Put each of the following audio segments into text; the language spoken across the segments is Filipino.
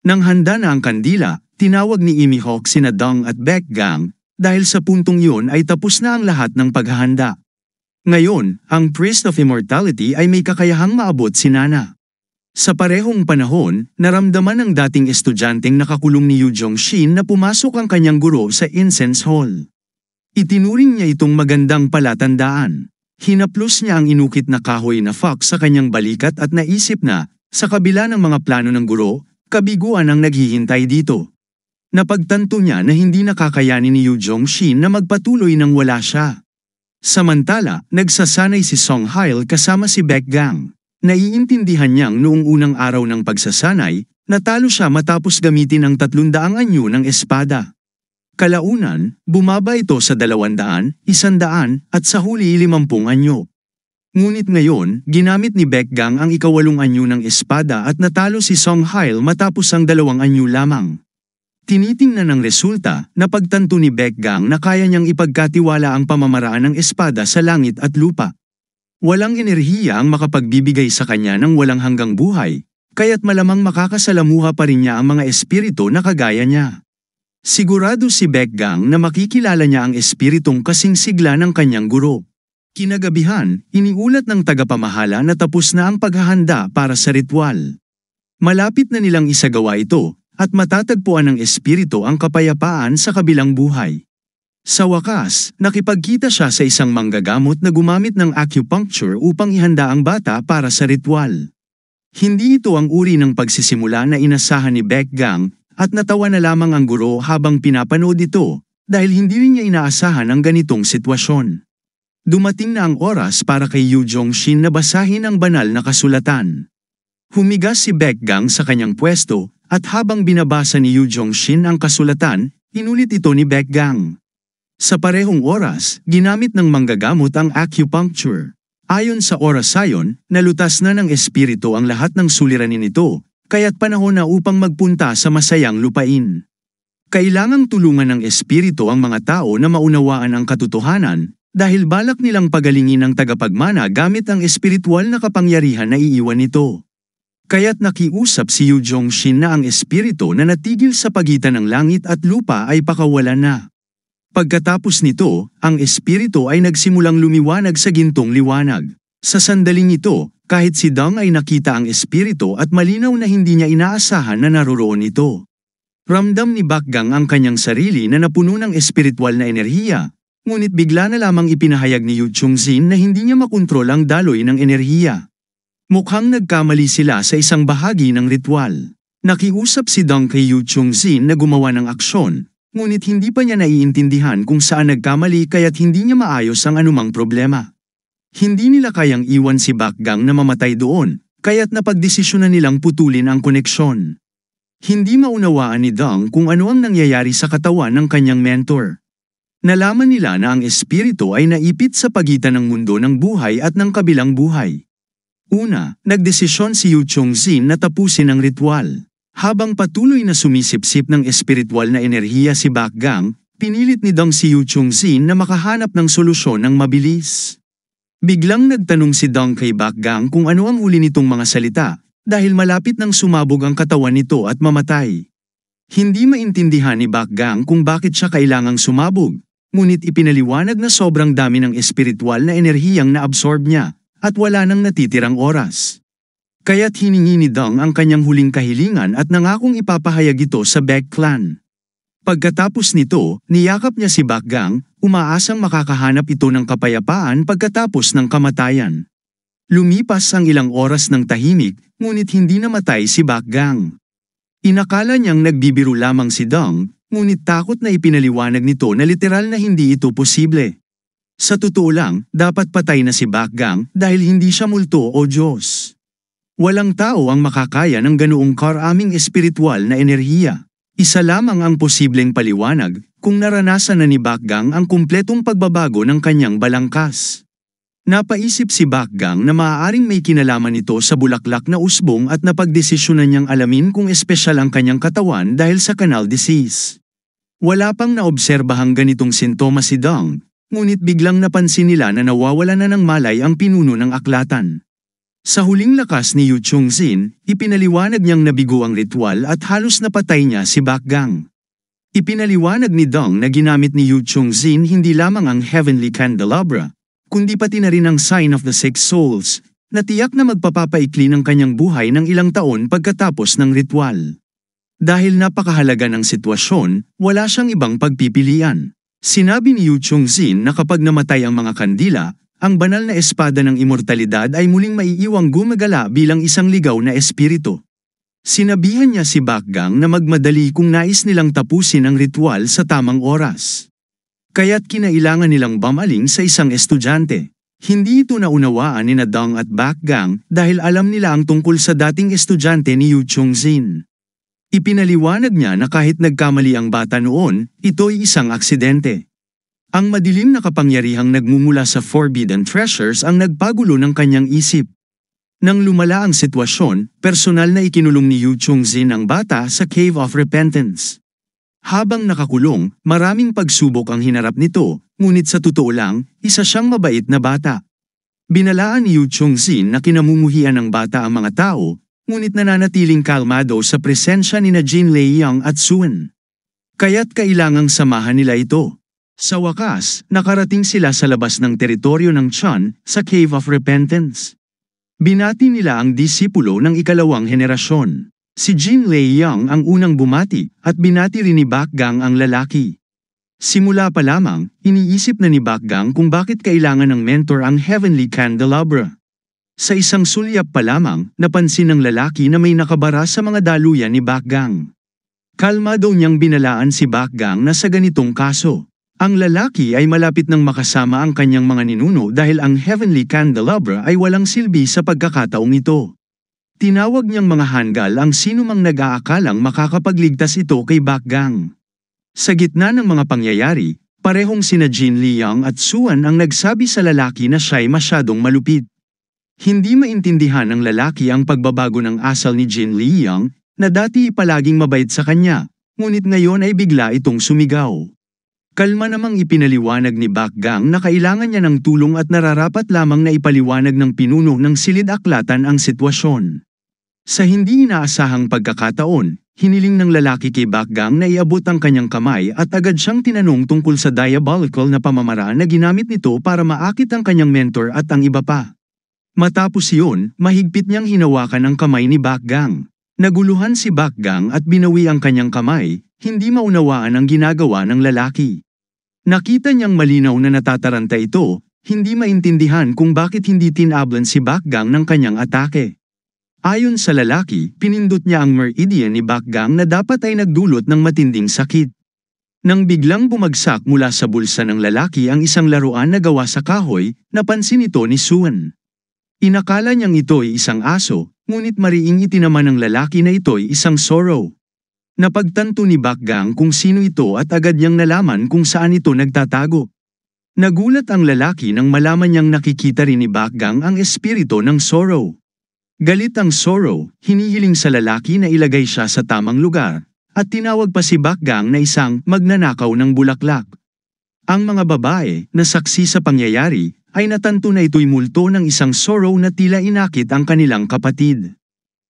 Nang handa na ang kandila, tinawag ni Amy Hawk sina Dong at Baek Gang, dahil sa puntong iyon ay tapos na ang lahat ng paghahanda. Ngayon, ang Priest of Immortality ay may kakayahang maabot si Nana. Sa parehong panahon, naramdaman ng dating estudyanteng nakakulong ni Yu Jong-shin na pumasok ang kanyang guro sa Incense Hall. Itinuring niya itong magandang palatandaan. Hinaplos niya ang inukit na kahoy na fox sa kanyang balikat at naisip na, sa kabila ng mga plano ng guro, kabiguan ang naghihintay dito. Napagtanto niya na hindi nakakayanin ni Yu Jong-shin na magpatuloy nang wala siya. Samantala, nagsasanay si Song Hail kasama si Baek Gang. Naiintindihan niyang noong unang araw ng pagsasanay, natalo siya matapos gamitin ang 300 anyo ng espada. Kalaunan, bumaba ito sa 200, 100 at sa huli 50 anyo. Ngunit ngayon, ginamit ni Baek Gang ang 8 anyo ng espada at natalo si Song Hail matapos ang 2 anyo lamang. Tinitingnan ng resulta, napagtanto ni Baek Gang na kaya niyang ipagkatiwala ang pamamaraan ng espada sa langit at lupa. Walang enerhiya ang makapagbibigay sa kanya ng walang hanggang buhay, kaya't malamang makakasalamuha pa rin niya ang mga espiritu na kagaya niya. Sigurado si Baek Gang na makikilala niya ang espiritong kasing sigla ng kanyang guro. Kinagabihan, iniulat ng tagapamahala na tapos na ang paghahanda para sa ritual. Malapit na nilang isagawa ito, at matatagpuan ng espiritu ang kapayapaan sa kabilang buhay. Sa wakas, nakipagkita siya sa isang manggagamot na gumamit ng acupuncture upang ihanda ang bata para sa ritual. Hindi ito ang uri ng pagsisimula na inasahan ni Baek Gang, at natawa na lamang ang guro habang pinapanood ito, dahil hindi rin niya inaasahan ang ganitong sitwasyon. Dumating na ang oras para kay Yu Jong-shin na basahin ang banal na kasulatan. Humigas si Baek Gang sa kanyang pwesto, at habang binabasa ni Yu Jong-shin ang kasulatan, inulit ito ni Baek Gang. Sa parehong oras, ginamit ng manggagamot ang acupuncture. Ayon sa orasayon, nalutas na ng espiritu ang lahat ng suliranin nito, kaya't panahon na upang magpunta sa masayang lupain. Kailangang tulungan ng espiritu ang mga tao na maunawaan ang katotohanan, dahil balak nilang pagalingin ang tagapagmana gamit ang espiritual na kapangyarihan na iiwan nito. Kaya't nakiusap si Yu Jong-shin na ang espiritu na natigil sa pagitan ng langit at lupa ay pakawalan na. Pagkatapos nito, ang espiritu ay nagsimulang lumiwanag sa gintong liwanag. Sa sandaling ito, kahit si Dong ay nakita ang espiritu at malinaw na hindi niya inaasahan na naroroon ito. Ramdam ni Baek Gang ang kanyang sarili na napuno ng espiritual na enerhiya, ngunit bigla na lamang ipinahayag ni Yu Jong-shin na hindi niya makontrol ang daloy ng enerhiya. Mukhang nagkamali sila sa isang bahagi ng ritual. Nakiusap si Dong kay Yu Jong-shin na gumawa ng aksyon, ngunit hindi pa niya naiintindihan kung saan nagkamali kaya't hindi niya maayos ang anumang problema. Hindi nila kayang iwan si Baek Gang na mamatay doon, kaya't napagdesisyonan nilang putulin ang koneksyon. Hindi maunawaan ni Dong kung ano ang nangyayari sa katawan ng kanyang mentor. Nalaman nila na ang espiritu ay naipit sa pagitan ng mundo ng buhay at ng kabilang buhay. Una, nagdesisyon si Yu Jong-shin na tapusin ang ritual. Habang patuloy na sumisipsip ng espiritual na enerhiya si Baek Gang, pinilit ni Dong si Yu Jong-shin na makahanap ng solusyon ng mabilis. Biglang nagtanong si Dong kay Baek Gang kung ano ang uli nitong mga salita, dahil malapit nang sumabog ang katawan nito at mamatay. Hindi maintindihan ni Baek Gang kung bakit siya kailangang sumabog, ngunit ipinaliwanag na sobrang dami ng espiritual na enerhiyang na-absorb niya, at wala nang natitirang oras. Kaya't hiningi ni Dong ang kanyang huling kahilingan at nangakong ipapahayag ito sa Baek clan. Pagkatapos nito, niyakap niya si Baek Gang, umaasang makakahanap ito ng kapayapaan pagkatapos ng kamatayan. Lumipas ang ilang oras ng tahimik, ngunit hindi namatay si Baek Gang. Inakala niyang nagbibiro lamang si Dong, ngunit takot na ipinaliwanag nito na literal na hindi ito posible. Sa totoo lang, dapat patay na si Baek Gang dahil hindi siya multo o Diyos. Walang tao ang makakaya ng ganoong karaming espiritual na enerhiya. Isa lamang ang posibleng paliwanag kung naranasan na ni Baek Gang ang kumpletong pagbabago ng kanyang balangkas. Napaisip si Baek Gang na maaaring may kinalaman ito sa bulaklak na usbong at napagdesisyonan niyang alamin kung espesyal ang kanyang katawan dahil sa canal disease. Wala pang naobserbahang ganitong sintomas si Dong, ngunit biglang napansin nila na nawawala na ng malay ang pinuno ng aklatan. Sa huling lakas ni Yu Chongzin, ipinaliwanag niyang nabigo ang ritual at halos napatay niya si Bakgang. Ipinaliwanag ni Dong na ginamit ni Yu Chongzin hindi lamang ang Heavenly Candelabra, kundi pati na rin ang Sign of the Six Souls, na tiyak na magpapapaikli ng kanyang buhay ng ilang taon pagkatapos ng ritual. Dahil napakahalaga ng sitwasyon, wala siyang ibang pagpipilian. Sinabi ni Yu Chongzin na kapag namatay ang mga kandila, ang banal na espada ng immortalidad ay muling maiiwang gumagala bilang isang ligaw na espiritu. Sinabihan niya si Bakgang na magmadali kung nais nilang tapusin ang ritual sa tamang oras. Kaya't kinailangan nilang bumaling sa isang estudyante. Hindi ito naunawaan ni Dong at Bakgang dahil alam nila ang tungkol sa dating estudyante ni Yu Chongzin. Ipinaliwanag niya na kahit nagkamali ang bata noon, ito'y isang aksidente. Ang madilim na kapangyarihang nagmumula sa Forbidden Treasures ang nagpagulo ng kanyang isip. Nang lumala ang sitwasyon, personal na ikinulong ni Yu Chongzin ang bata sa Cave of Repentance. Habang nakakulong, maraming pagsubok ang hinarap nito, ngunit sa totoo lang, isa siyang mabait na bata. Binalaan ni Yu Chongzin na kinamumuhian ng bata ang mga tao, ngunit nananatiling kalmado sa presensya ni Jin Liang at Suan. Kaya't kailangang samahan nila ito. Sa wakas, nakarating sila sa labas ng teritoryo ng Chan sa Cave of Repentance. Binati nila ang disipulo ng ikalawang henerasyon. Si Jin Liang ang unang bumati at binati rin ni Bakgang ang lalaki. Simula pa lamang, iniisip na ni Bakgang kung bakit kailangan ng mentor ang Heavenly Candelabra. Sa isang sulyap pa lamang, napansin ng lalaki na may nakabara sa mga daluyan ni Bakgang. Kalmado niyang binalaan si Bakgang na sa ganitong kaso. Ang lalaki ay malapit nang makasama ang kanyang mga ninuno dahil ang Heavenly Candelabra ay walang silbi sa pagkakataong ito. Tinawag niyang mga hanggal ang sinumang nag-aakalang makakapagligtas ito kay Bakgang. Sa gitna ng mga pangyayari, parehong sina Jin Liang at Suan ang nagsabi sa lalaki na siya'y masyadong malupit. Hindi maintindihan ng lalaki ang pagbabago ng asal ni Jin Liang, na dati palaging mabait sa kanya, ngunit ngayon ay bigla itong sumigaw. Kalma namang ipinaliwanag ni Bakgang na kailangan niya ng tulong at nararapat lamang na ipaliwanag ng pinuno ng silid-aklatan ang sitwasyon. Sa hindi inaasahang pagkakataon, hiniling ng lalaki kay Bakgang na iabot ang kanyang kamay at agad siyang tinanong tungkol sa diabolical na pamamaraan na ginamit nito para maakit ang kanyang mentor at ang iba pa. Matapos iyon, mahigpit niyang hinawakan ang kamay ni Bakgang. Naguluhan si Bakgang at binawi ang kanyang kamay, hindi maunawaan ang ginagawa ng lalaki. Nakita niyang malinaw na natataranta ito, hindi maintindihan kung bakit hindi tinablan si Bakgang ng kanyang atake. Ayon sa lalaki, pinindot niya ang meridian ni Bakgang na dapat ay nagdulot ng matinding sakit. Nang biglang bumagsak mula sa bulsa ng lalaki ang isang laruan na gawa sa kahoy, napansin ito ni Suan. Inakala niyang ito ay isang aso, ngunit mariing itinaman ng lalaki na ito ay isang sorrow. Napagtanto ni Bakgang kung sino ito at agad niyang nalaman kung saan ito nagtatago. Nagulat ang lalaki nang malaman niyang nakikita rin ni Bakgang ang espiritu ng sorrow. Galit ang sorrow, hinihiling sa lalaki na ilagay siya sa tamang lugar, at tinawag pa si Bakgang na isang magnanakaw ng bulaklak. Ang mga babae na saksi sa pangyayari ay natanto na ito'y multo ng isang sorrow na tila inakit ang kanilang kapatid.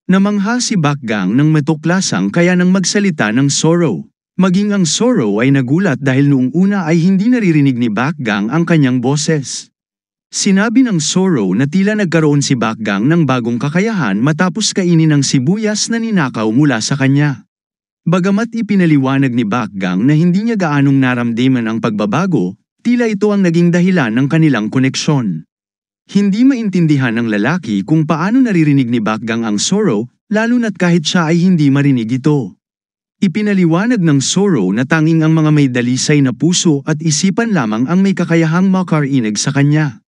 Namangha si Bakgang ng matuklasang kaya nang magsalita ng sorrow. Maging ang sorrow ay nagulat dahil noong una ay hindi naririnig ni Bakgang ang kanyang boses. Sinabi ng sorrow na tila nagkaroon si Bakgang ng bagong kakayahan matapos kainin ng sibuyas na ninakaw mula sa kanya. Bagamat ipinaliwanag ni Bakgang na hindi niya gaanong naramdaman ang pagbabago, tila ito ang naging dahilan ng kanilang koneksyon. Hindi maintindihan ng lalaki kung paano naririnig ni Bakgang ang sorrow, lalo na't kahit siya ay hindi marinig ito. Ipinaliwanag ng sorrow na tanging ang mga may dalisay na puso at isipan lamang ang may kakayahang makarinig sa kanya.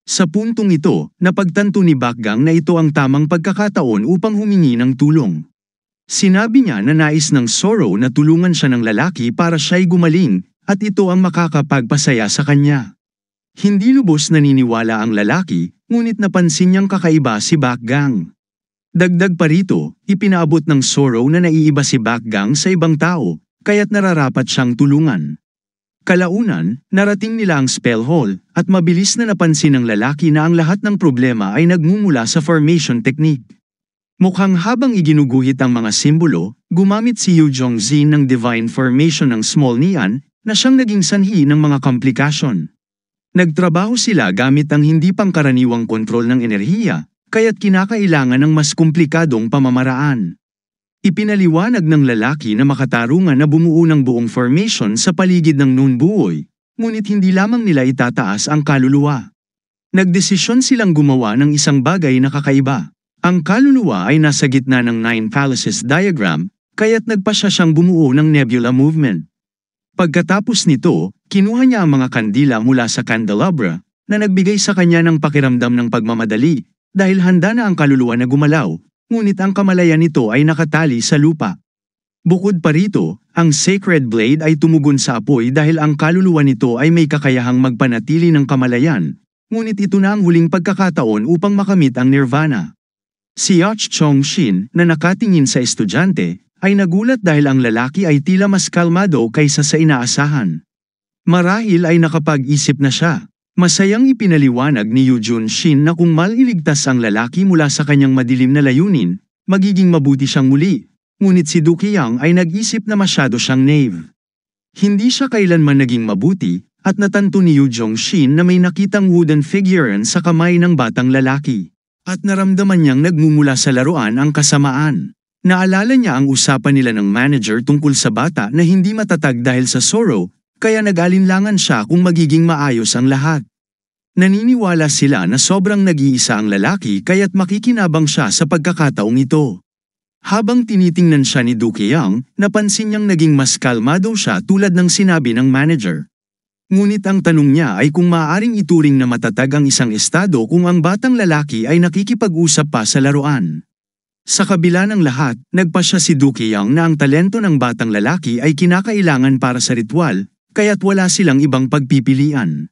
Sa puntong ito, napagtanto ni Bakgang na ito ang tamang pagkakataon upang humingi ng tulong. Sinabi niya na nais ng sorrow na tulungan siya ng lalaki para siya'y gumaling, at ito ang makakapagpasaya sa kanya. Hindi lubos naniniwala ang lalaki, ngunit napansin niyang kakaiba si Bakgang. Dagdag pa rito, ipinaabot ng sorrow na naiiba si Bakgang sa ibang tao, kaya't nararapat siyang tulungan. Kalaunan, narating nila ang spell hall at mabilis na napansin ng lalaki na ang lahat ng problema ay nagmumula sa formation technique. Mukhang habang iginuguhit ang mga simbolo, gumamit si Yu Zhongzin ng divine formation ng small Nian na siyang naging sanhi ng mga komplikasyon. Nagtrabaho sila gamit ang hindi pangkaraniwang kontrol ng enerhiya, kaya't kinakailangan ng mas komplikadong pamamaraan. Ipinaliwanag ng lalaki na makatarungan na bumuo ng buong formation sa paligid ng Nunbuoy, ngunit hindi lamang nila itataas ang kaluluwa. Nagdesisyon silang gumawa ng isang bagay na kakaiba. Ang kaluluwa ay nasa gitna ng Nine Palaces diagram, kaya't nagpasya siyang bumuo ng nebula movement. Pagkatapos nito, kinuha niya ang mga kandila mula sa candelabra na nagbigay sa kanya ng pakiramdam ng pagmamadali dahil handa na ang kaluluwa na gumalaw. Ngunit ang kamalayan nito ay nakatali sa lupa. Bukod pa rito, ang Sacred Blade ay tumugon sa apoy dahil ang kaluluwa nito ay may kakayahang magpanatili ng kamalayan, ngunit ito na ang huling pagkakataon upang makamit ang nirvana. Si Yach Chong-shin na nakatingin sa estudyante ay nagulat dahil ang lalaki ay tila mas kalmado kaysa sa inaasahan. Marahil ay nakapag-isip na siya. Masayang ipinaliwanag ni Yu Jun-shin na kung maliligtas ang lalaki mula sa kanyang madilim na layunin, magiging mabuti siyang muli, ngunit si Du Qiang ay nag-isip na masyado siyang naive. Hindi siya kailanman naging mabuti, at natanto ni Yu Jong-shin na may nakitang wooden figurean sa kamay ng batang lalaki, at naramdaman niyang nagmumula sa laruan ang kasamaan. Naalala niya ang usapan nila ng manager tungkol sa bata na hindi matatag dahil sa sorrow, kaya nag-alinlangan siya kung magiging maayos ang lahat. Naniniwala sila na sobrang nag-iisa ang lalaki kaya't makikinabang siya sa pagkakataong ito. Habang tinitingnan siya ni Du Qiang, napansin niyang naging mas kalmado siya tulad ng sinabi ng manager. Ngunit ang tanong niya ay kung maaaring ituring na matatag ang isang estado kung ang batang lalaki ay nakikipag-usap pa sa laruan. Sa kabila ng lahat, nagpasya si Du Qiang na ang talento ng batang lalaki ay kinakailangan para sa ritual, kaya't wala silang ibang pagpipilian.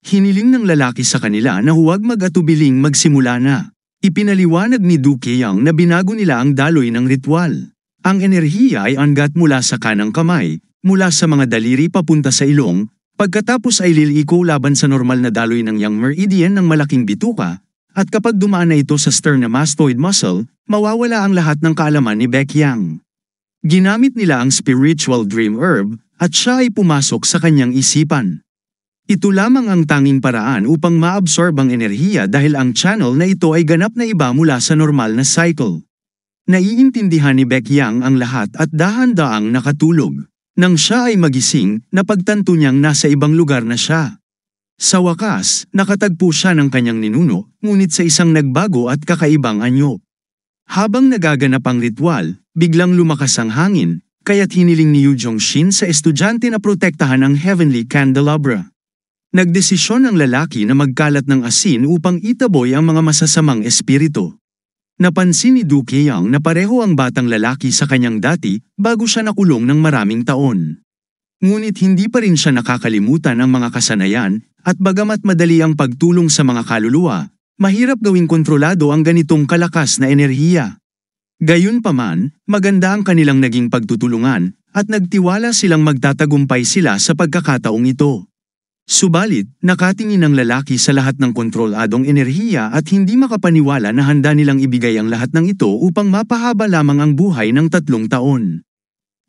Hiniling ng lalaki sa kanila na huwag mag-atubiling magsimula na. Ipinaliwanag ni Du Qiang na binago nila ang daloy ng ritual. Ang enerhiya ay anggat mula sa kanang kamay, mula sa mga daliri papunta sa ilong, pagkatapos ay liliko laban sa normal na daloy ng yang meridian ng malaking bituka, at kapag dumaan na ito sa sternomastoid muscle, mawawala ang lahat ng kaalaman ni Baek Yang. Ginamit nila ang spiritual dream herb, at siya ay pumasok sa kanyang isipan. Ito lamang ang tanging paraan upang maabsorb ang enerhiya dahil ang channel na ito ay ganap na iba mula sa normal na cycle. Naiintindihan ni Baek Yang ang lahat at dahan-daang nakatulog. Nang siya ay magising, napagtanto niyang nasa ibang lugar na siya. Sa wakas, nakatagpo siya ng kanyang ninuno, ngunit sa isang nagbago at kakaibang anyo. Habang nagaganap ang ritual, biglang lumakas ang hangin, kaya't hiniling ni Yu Jong-shin sa estudyante na protektahan ang Heavenly Candelabra. Nagdesisyon ang lalaki na magkalat ng asin upang itaboy ang mga masasamang espiritu. Napansin ni Du Qiang na pareho ang batang lalaki sa kanyang dati bago siya nakulong ng maraming taon. Ngunit hindi pa rin siya nakakalimutan ang mga kasanayan at bagamat madali ang pagtulong sa mga kaluluwa, mahirap gawing kontrolado ang ganitong kalakas na enerhiya. Gayunpaman, maganda ang kanilang naging pagtutulungan at nagtiwala silang magtatagumpay sila sa pagkakataong ito. Subalit, nakatingin ang lalaki sa lahat ng kontroladong enerhiya at hindi makapaniwala na handa nilang ibigay ang lahat ng ito upang mapahaba lamang ang buhay ng 3 taon.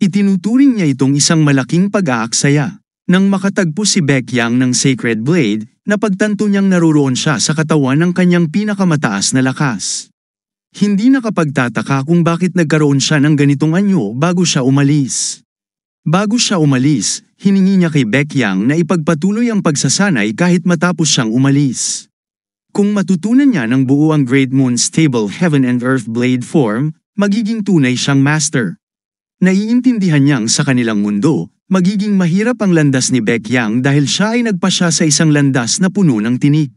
Itinuturing niya itong isang malaking pag-aaksaya. Nang makatagpo si Baek Yang ng Sacred Blade, napagtanto niyang naruroon siya sa katawan ng kanyang pinakamataas na lakas. Hindi nakapagtataka kung bakit nagkaroon siya ng ganitong anyo bago siya umalis. Bago siya umalis, hiningi niya kay Baek Yang na ipagpatuloy ang pagsasanay kahit matapos siyang umalis. Kung matutunan niya ng buo ang Great Moon Stable Heaven and Earth Blade form, magiging tunay siyang master. Naiintindihan niyang sa kanilang mundo, magiging mahirap ang landas ni Baek Yang dahil siya ay nagpasya sa isang landas na puno ng tinik.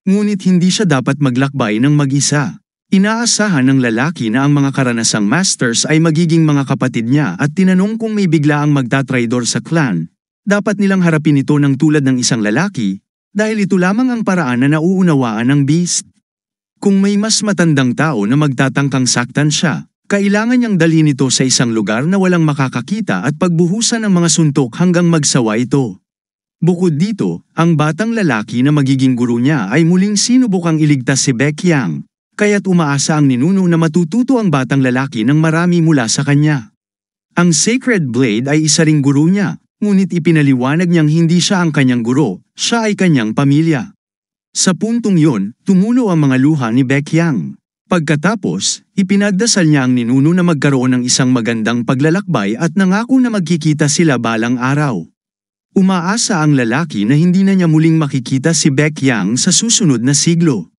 Ngunit hindi siya dapat maglakbay ng mag-isa. Inaasahan ng lalaki na ang mga karanasang masters ay magiging mga kapatid niya at tinanong kung may biglaang magtatraidor sa clan. Dapat nilang harapin ito ng tulad ng isang lalaki, dahil ito lamang ang paraan na nauunawaan ng beast. Kung may mas matandang tao na magtatangkang saktan siya, Kailangan niyang dalhin ito sa isang lugar na walang makakakita at pagbuhusan ng mga suntok hanggang magsawa ito. Bukod dito, ang batang lalaki na magiging guro niya ay muling sinubukang iligtas si Baekhyang, kaya't umaasa ang ninuno na matututo ang batang lalaki ng marami mula sa kanya. Ang Sacred Blade ay isa ring guro niya, ngunit ipinaliwanag niyang hindi siya ang kanyang guro, siya ay kanyang pamilya. Sa puntong yun, tumulo ang mga luha ni Baekhyang. Pagkatapos, ipinagdasal niya ang ninuno na magkaroon ng isang magandang paglalakbay at nangako na magkikita sila balang araw. Umaasa ang lalaki na hindi na niya muling makikita si Baekhyang sa susunod na siglo.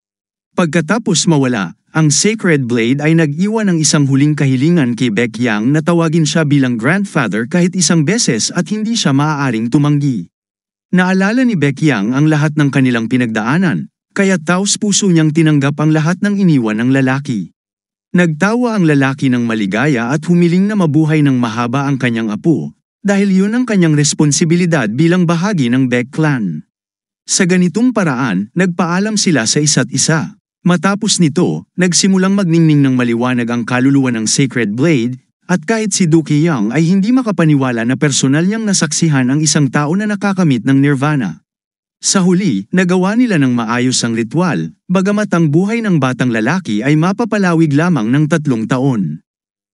Pagkatapos mawala, ang Sacred Blade ay nag-iwan ng isang huling kahilingan kay Baekhyang na tawagin siya bilang grandfather kahit isang beses at hindi siya maaaring tumanggi. Naalala ni Baekhyang ang lahat ng kanilang pinagdaanan, kaya taos puso niyang tinanggap ang lahat ng iniwan ng lalaki. Nagtawa ang lalaki ng maligaya at humiling na mabuhay ng mahaba ang kanyang apo, dahil yun ang kanyang responsibilidad bilang bahagi ng Baek clan. Sa ganitong paraan, nagpaalam sila sa isa't isa. Matapos nito, nagsimulang magningning ng maliwanag ang kaluluwa ng Sacred Blade, at kahit si Duke Young ay hindi makapaniwala na personal niyang nasaksihan ang isang tao na nakakamit ng nirvana. Sa huli, nagawa nila ng maayos ang ritual, bagamat ang buhay ng batang lalaki ay mapapalawig lamang ng 3 taon.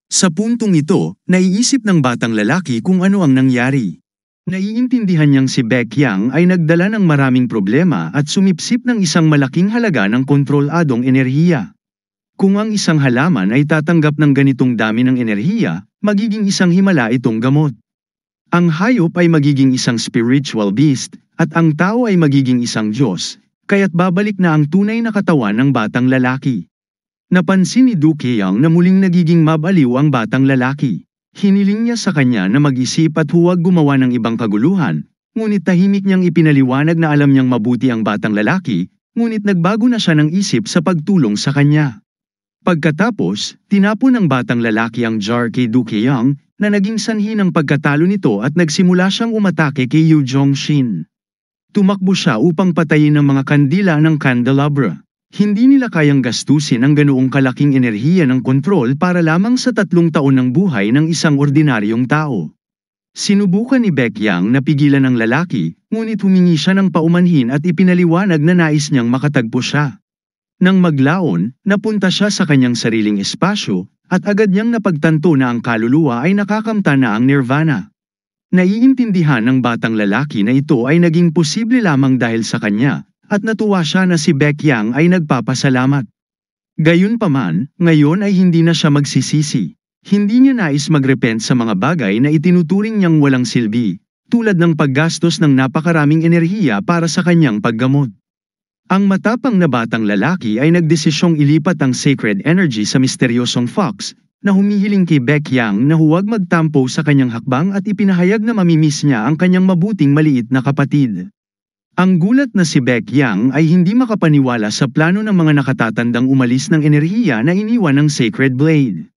Sa puntong ito, naiisip ng batang lalaki kung ano ang nangyari. Naiintindihan niyang si Baekhyang ay nagdala ng maraming problema at sumipsip ng isang malaking halaga ng kontroladong enerhiya. Kung ang isang halaman ay tatanggap ng ganitong dami ng enerhiya, magiging isang himala itong gamot. Ang hayop ay magiging isang spiritual beast, at ang tao ay magiging isang Diyos, kaya't babalik na ang tunay na katawan ng batang lalaki. Napansin ni Duke Young na muling nagiging mabaliw ang batang lalaki. Hiniling niya sa kanya na mag-isip at huwag gumawa ng ibang kaguluhan, ngunit tahimik niyang ipinaliwanag na alam niyang mabuti ang batang lalaki, ngunit nagbago na siya ng isip sa pagtulong sa kanya. Pagkatapos, tinapon ng batang lalaki ang jar kay Duke Young, na naging sanhi ng pagkatalo nito at nagsimula siyang umatake kay Yu Jongshin. Tumakbo siya upang patayin ang mga kandila ng candelabra. Hindi nila kayang gastusin ang ganoong kalaking enerhiya ng kontrol para lamang sa 3 taon ng buhay ng isang ordinaryong tao. Sinubukan ni Baekhyang na pigilan ang lalaki, ngunit humingi siya ng paumanhin at ipinaliwanag na nais niyang makatagpo siya. Nang maglaon, napunta siya sa kanyang sariling espasyo, at agad niyang napagtanto na ang kaluluwa ay nakakamta na ang nirvana. Naiintindihan ng batang lalaki na ito ay naging posible lamang dahil sa kanya, at natuwa siya na si Baekhyang ay nagpapasalamat. Gayunpaman, ngayon ay hindi na siya magsisisi. Hindi niya nais magrepent sa mga bagay na itinuturing niyang walang silbi, tulad ng paggastos ng napakaraming enerhiya para sa kanyang paggamot. Ang matapang na batang lalaki ay nagdesisyong ilipat ang sacred energy sa misteryosong fox, na humihiling kay Baekhyang na huwag magtampo sa kanyang hakbang at ipinahayag na mamimiss niya ang kanyang mabuting maliit na kapatid. Ang gulat na si Baekhyang ay hindi makapaniwala sa plano ng mga nakatatandang umalis ng enerhiya na iniwan ng Sacred Blade.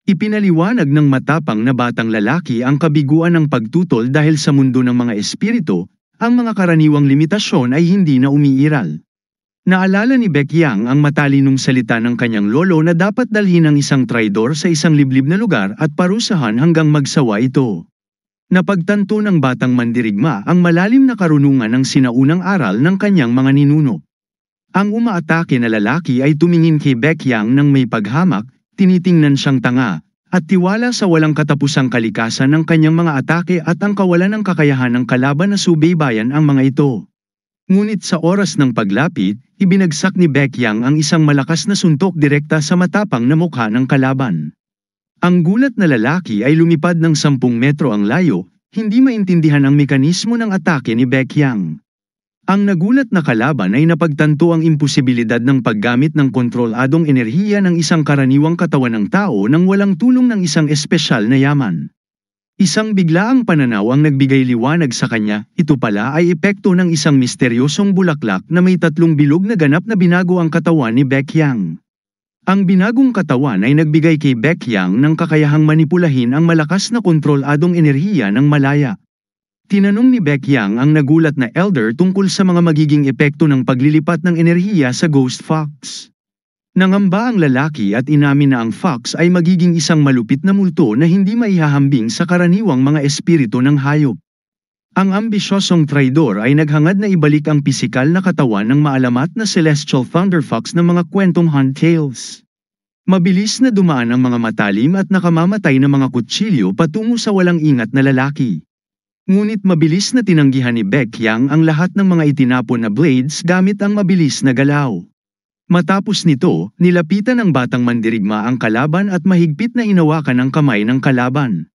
Ipinaliwanag ng matapang na batang lalaki ang kabiguan ng pagtutol dahil sa mundo ng mga espiritu, ang mga karaniwang limitasyon ay hindi na umiiral. Naalala ni Baekhyang ang matalinong salita ng kanyang lolo na dapat dalhin ang isang traidor sa isang liblib na lugar at parusahan hanggang magsawa ito. Napagtanto ng batang mandirigma ang malalim na karunungan ng sinaunang aral ng kanyang mga ninuno. Ang umaatake na lalaki ay tumingin kay Baekhyang ng may paghamak, tinitingnan siyang tanga, at tiwala sa walang katapusang kalikasan ng kanyang mga atake at ang kawalan ng kakayahan ng kalaban na subaybayan ang mga ito. Ngunit sa oras ng paglapit, ibinagsak ni Baekhyang ang isang malakas na suntok direkta sa matapang na mukha ng kalaban. Ang gulat na lalaki ay lumipad ng 10 metro ang layo, hindi maintindihan ang mekanismo ng atake ni Baekhyang. Ang nagulat na kalaban ay napagtanto ang imposibilidad ng paggamit ng kontroladong enerhiya ng isang karaniwang katawan ng tao nang walang tulong ng isang espesyal na yaman. Isang biglaang pananaw ang nagbigay liwanag sa kanya, ito pala ay epekto ng isang misteryosong bulaklak na may 3 bilog na ganap na binago ang katawan ni Baekhyang. Ang binagong katawan ay nagbigay kay Baekhyang ng kakayahang manipulahin ang malakas na kontroladong enerhiya ng malaya. Tinanong ni Baekhyang ang nagulat na elder tungkol sa mga magiging epekto ng paglilipat ng enerhiya sa Ghost Fox. Nangamba ang lalaki at inamin na ang fox ay magiging isang malupit na multo na hindi maihahambing sa karaniwang mga espiritu ng hayop. Ang ambisyosong traidor ay naghangad na ibalik ang pisikal na katawan ng maalamat na Celestial Thunder Fox ng mga kwentong hunt tales. Mabilis na dumaan ang mga matalim at nakamamatay na mga kutsilyo patungo sa walang ingat na lalaki. Ngunit mabilis na tinanggihan ni Baekhyang ang lahat ng mga itinapon na blades gamit ang mabilis na galaw. Matapos nito, nilapitan ng batang mandirigma ang kalaban at mahigpit na hinawakan ang kamay ng kalaban.